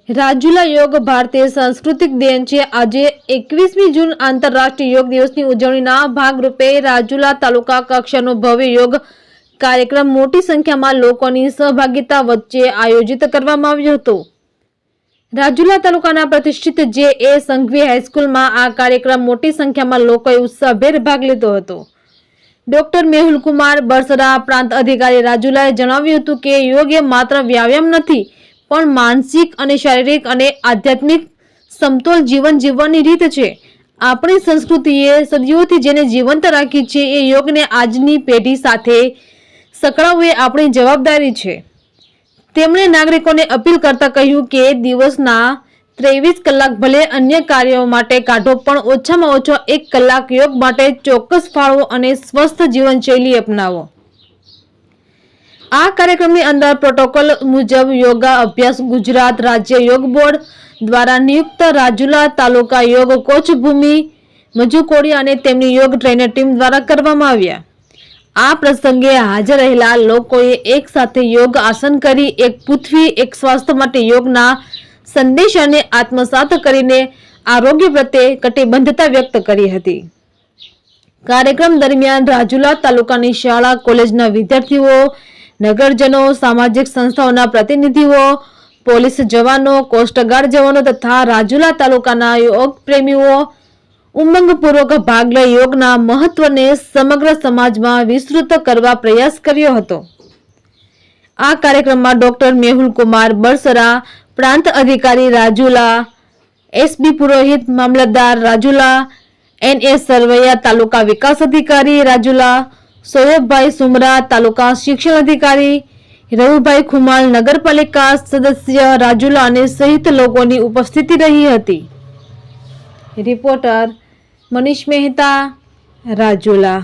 રાજુલા યોગ ભારતીય સાંસ્કૃતિક દેન છે। આજે 21મી જૂન આંતરરાષ્ટ્રીય યોગ દિવસની ઉજવણીના ભાગરૂપે રાજુલા તાલુકા કક્ષાનો ભવ્ય યોગ કાર્યક્રમ મોટી સંખ્યામાં લોકોની સહભાગિતા વચ્ચે આયોજિત કરવામાં આવ્યો હતો। રાજુલા તાલુકાના પ્રતિષ્ઠિત જે.એ. સંઘવી હાઈસ્કૂલમાં આ કાર્યક્રમ મોટી સંખ્યામાં લોકોએ ઉત્સાહભેર ભાગ લીધો હતો। ડોક્ટર મેહુલ કુમાર બરસરા પ્રાંત અધિકારી રાજુલાએ જણાવ્યું હતું કે યોગ એ માત્ર વ્યાયામ નથી પણ માનસિક અને શારીરિક અને આધ્યાત્મિક સમતોલ જીવન જીવવાની રીત છે। આપણી સંસ્કૃતિએ સદીઓથી જેને જીવંત રાખી છે એ યોગને આજની પેઢી સાથે સંકળાવવું એ આપણી જવાબદારી છે। તેમણે નાગરિકોને અપીલ કરતા કહ્યું કે દિવસના 23 કલાક ભલે અન્ય કાર્યો માટે કાઢો પણ ઓછામાં ઓછો 1 કલાક યોગ માટે ચોક્કસ ફાળવો અને સ્વસ્થ જીવનશૈલી અપનાવો। આ કાર્યક્રમની અંદર પ્રોટોકોલ મુજબ યોગા અભ્યાસ ગુજરાત રાજ્ય યોગ બોર્ડ દ્વારા નિયુક્ત રાજુલા તાલુકા યોગ કોચ ભૂમિ મજુકોડી અને તેમની યોગ ટ્રેનર ટીમ દ્વારા કરવામાં આવ્યા। આ પ્રસંગે હાજર રહેલા લોકોએ એક સાથે યોગ આસન કરી એક પૃથ્વી એક સ્વાસ્થ્ય માટે યોગના સંદેશાને આત્મસાત કરીને આરોગ્ય પ્રત્યે કટિબદ્ધતા વ્યક્ત કરી હતી। કાર્યક્રમ દરમિયાન રાજુલા તાલુકાની શાળા કોલેજના વિદ્યાર્થીઓ નગરજનો સામાજિક સંસ્થાઓના પ્રતિનિધિઓ પોલીસ જવાનો કોસ્ટગાર્ડ જવાનો તથા રાજુલા તાલુકાના યોગ પ્રેમીઓ ઉમંગપૂર્વક ભાગ લઈ યોગના મહત્વને સમગ્ર સમાજમાં વિસ્તૃત કરવા પ્રયાસ કર્યો હતો। આ કાર્યક્રમમાં ડોક્ટર મેહુલ કુમાર બરસરા પ્રાંત અધિકારી રાજુલા એસબી પુરોહિત મામલતદાર રાજુલા એનએસ સરવૈયા તાલુકા વિકાસ અધિકારી રાજુલા સોયબભાઈ સુમરા તાલુકા શિક્ષણ અધિકારી રવુભાઈ ખુમાલ નગરપાલિકા સદસ્ય રાજુલા અને સહિત લોકોની ઉપસ્થિતિ રહી હતી। રિપોર્ટર મનીષ મહેતા રાજુલા।